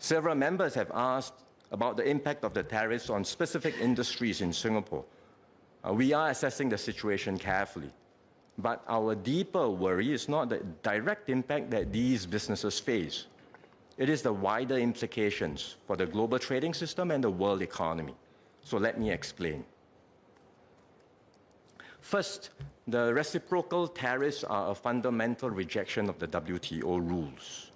Several members have asked about the impact of the tariffs on specific industries in Singapore. We are assessing the situation carefully, but our deeper worry is not the direct impact that these businesses face. It is the wider implications for the global trading system and the world economy. So let me explain. First, the reciprocal tariffs are a fundamental rejection of the WTO rules.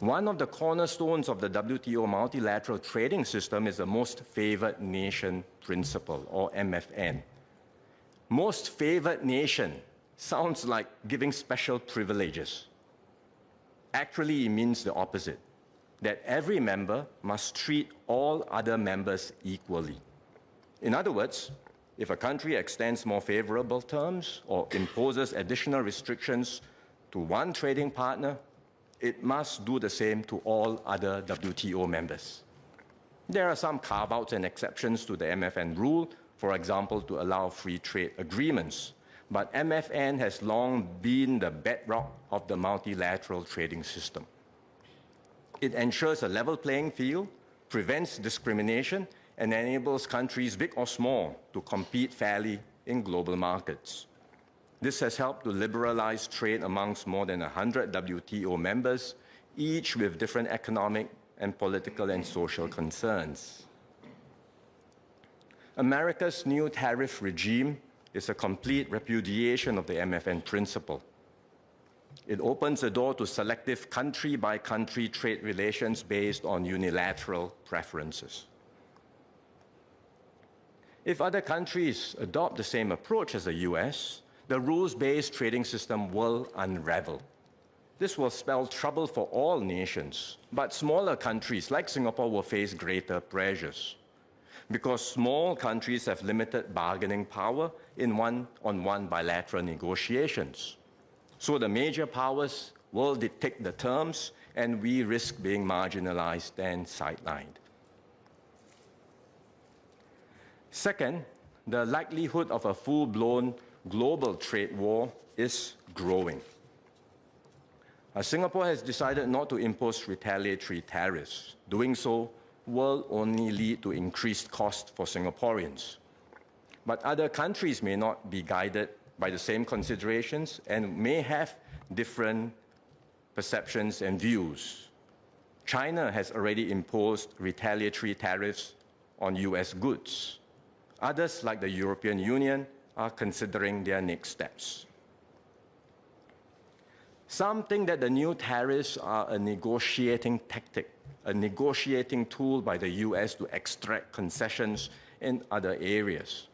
One of the cornerstones of the WTO multilateral trading system is the most favored nation principle, or MFN. Most favored nation sounds like giving special privileges. Actually, it means the opposite, that every member must treat all other members equally. In other words, if a country extends more favorable terms or imposes additional restrictions to one trading partner, it must do the same to all other WTO members. There are some carve-outs and exceptions to the MFN rule, for example, to allow free trade agreements. But MFN has long been the bedrock of the multilateral trading system. It ensures a level playing field, prevents discrimination, and enables countries, big or small, to compete fairly in global markets. This has helped to liberalize trade amongst more than 100 WTO members, each with different economic and political and social concerns. America's new tariff regime is a complete repudiation of the MFN principle. It opens the door to selective country-by-country trade relations based on unilateral preferences. If other countries adopt the same approach as the US, the rules-based trading system will unravel. This will spell trouble for all nations, but smaller countries like Singapore will face greater pressures, because small countries have limited bargaining power in one-on-one bilateral negotiations. So the major powers will dictate the terms, and we risk being marginalized and sidelined. Second, the likelihood of a full-blown global trade war is growing. Singapore has decided not to impose retaliatory tariffs. Doing so will only lead to increased costs for Singaporeans. But other countries may not be guided by the same considerations and may have different perceptions and views. China has already imposed retaliatory tariffs on US goods. Others, like the European Union, are considering their next steps. Some think that the new tariffs are a negotiating tactic, a negotiating tool by the US to extract concessions in other areas.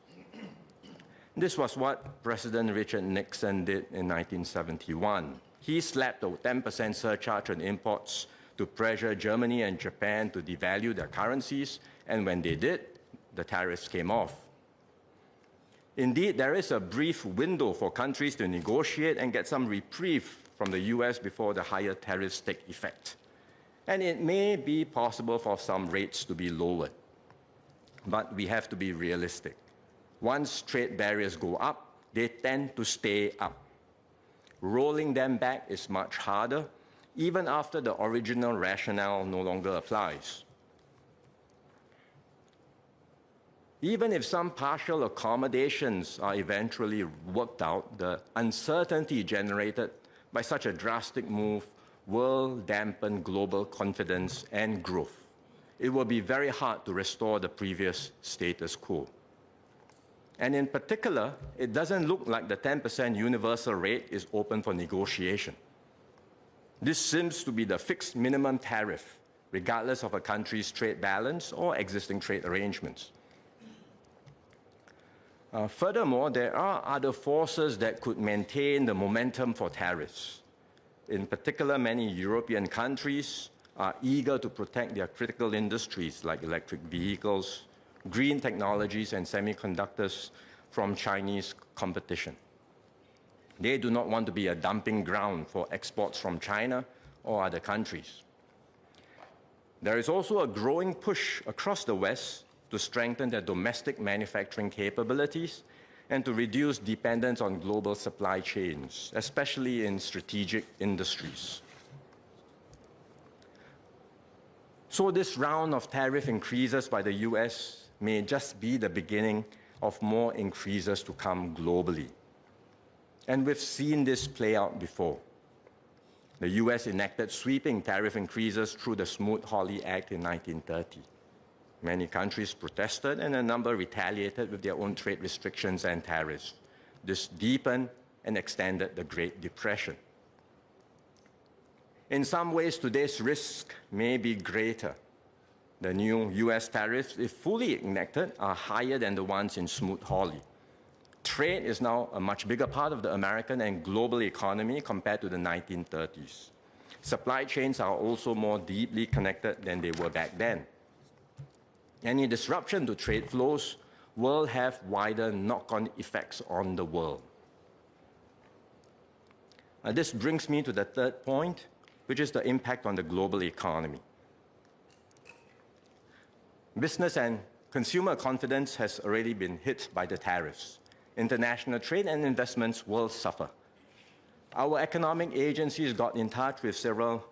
This was what President Richard Nixon did in 1971. He slapped a 10% surcharge on imports to pressure Germany and Japan to devalue their currencies, and when they did, the tariffs came off. Indeed, there is a brief window for countries to negotiate and get some reprieve from the US before the higher tariffs take effect. And it may be possible for some rates to be lowered. But we have to be realistic. Once trade barriers go up, they tend to stay up. Rolling them back is much harder, even after the original rationale no longer applies. Even if some partial accommodations are eventually worked out, the uncertainty generated by such a drastic move will dampen global confidence and growth. It will be very hard to restore the previous status quo. And in particular, it doesn't look like the 10% universal rate is open for negotiation. This seems to be the fixed minimum tariff, regardless of a country's trade balance or existing trade arrangements. Furthermore, there are other forces that could maintain the momentum for tariffs. In particular, many European countries are eager to protect their critical industries like electric vehicles, green technologies, and semiconductors from Chinese competition. They do not want to be a dumping ground for exports from China or other countries. There is also a growing push across the West to strengthen their domestic manufacturing capabilities and to reduce dependence on global supply chains, especially in strategic industries. So this round of tariff increases by the US may just be the beginning of more increases to come globally. And we've seen this play out before. The US enacted sweeping tariff increases through the Smoot-Hawley Act in 1930. Many countries protested and a number retaliated with their own trade restrictions and tariffs. This deepened and extended the Great Depression. In some ways, today's risk may be greater. The new US tariffs, if fully enacted, are higher than the ones in Smoot-Hawley. Trade is now a much bigger part of the American and global economy compared to the 1930s. Supply chains are also more deeply connected than they were back then. Any disruption to trade flows will have wider knock-on effects on the world. This brings me to the third point, which is the impact on the global economy. Business and consumer confidence has already been hit by the tariffs. International trade and investments will suffer. Our economic agencies got in touch with several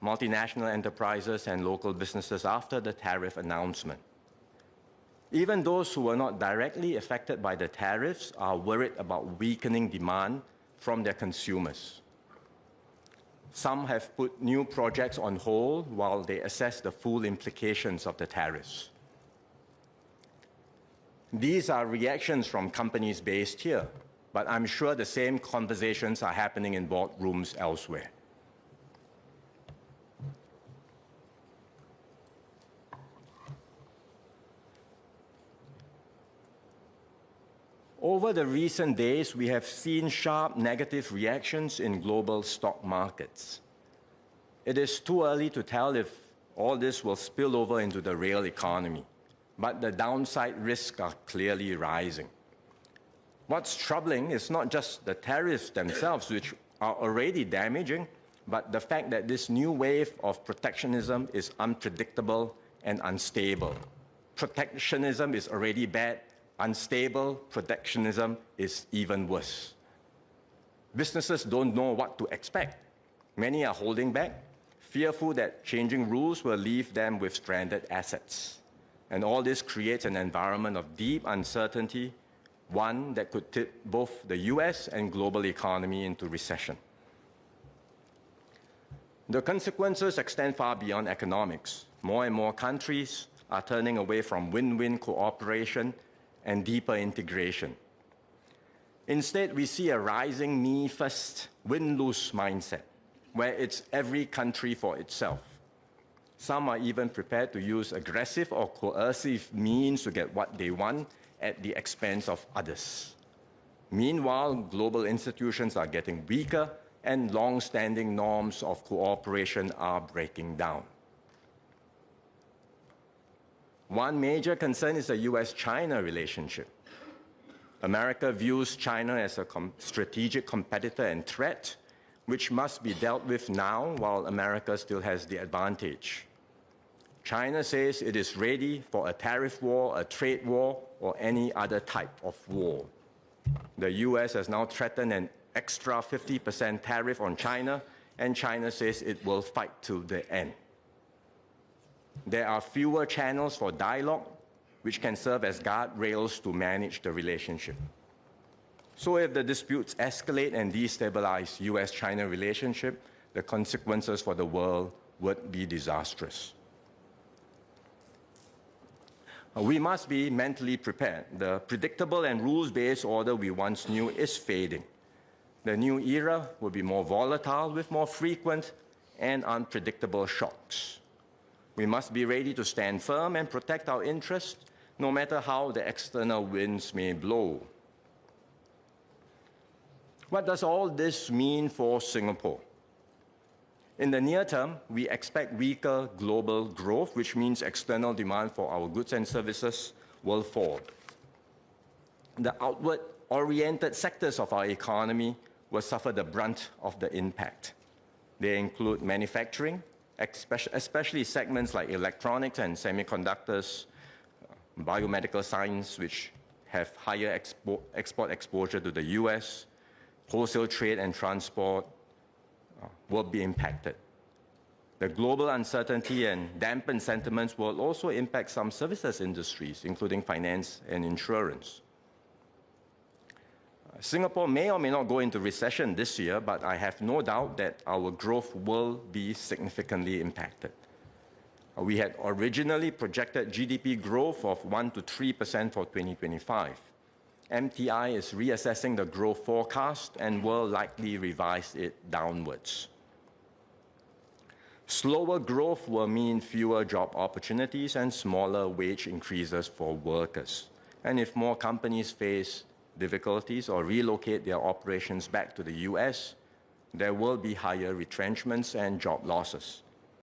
multinational enterprises and local businesses after the tariff announcement. Even those who were not directly affected by the tariffs are worried about weakening demand from their consumers. Some have put new projects on hold while they assess the full implications of the tariffs. These are reactions from companies based here, but I'm sure the same conversations are happening in boardrooms elsewhere. Over the recent days, we have seen sharp negative reactions in global stock markets. It is too early to tell if all this will spill over into the real economy, but the downside risks are clearly rising. What's troubling is not just the tariffs themselves, which are already damaging, but the fact that this new wave of protectionism is unpredictable and unstable. Protectionism is already bad. Unstable protectionism is even worse. Businesses don't know what to expect. Many are holding back, fearful that changing rules will leave them with stranded assets. And all this creates an environment of deep uncertainty, one that could tip both the US and global economy into recession. The consequences extend far beyond economics. More and more countries are turning away from win-win cooperation and deeper integration. Instead, we see a rising me-first, win-lose mindset, where it's every country for itself. Some are even prepared to use aggressive or coercive means to get what they want at the expense of others. Meanwhile, global institutions are getting weaker and long-standing norms of cooperation are breaking down. One major concern is the US-China relationship. America views China as a strategic competitor and threat, which must be dealt with now while America still has the advantage. China says it is ready for a tariff war, a trade war, or any other type of war. The US has now threatened an extra 50% tariff on China, and China says it will fight till the end. There are fewer channels for dialogue, which can serve as guardrails to manage the relationship. So if the disputes escalate and destabilize US-China relationship, the consequences for the world would be disastrous. We must be mentally prepared. The predictable and rules-based order we once knew is fading. The new era will be more volatile with more frequent and unpredictable shocks. We must be ready to stand firm and protect our interests, no matter how the external winds may blow. What does all this mean for Singapore? In the near term, we expect weaker global growth, which means external demand for our goods and services will fall. The outward-oriented sectors of our economy will suffer the brunt of the impact. They include manufacturing, especially segments like electronics and semiconductors, biomedical science, which have higher export exposure to the US, wholesale trade and transport will be impacted. The global uncertainty and dampened sentiments will also impact some services industries, including finance and insurance. Singapore may or may not go into recession this year, but I have no doubt that our growth will be significantly impacted. We had originally projected GDP growth of 1 to 3% for 2025. MTI is reassessing the growth forecast and will likely revise it downwards. Slower growth will mean fewer job opportunities and smaller wage increases for workers. And if more companies face difficulties or relocate their operations back to the US, there will be higher retrenchments and job losses.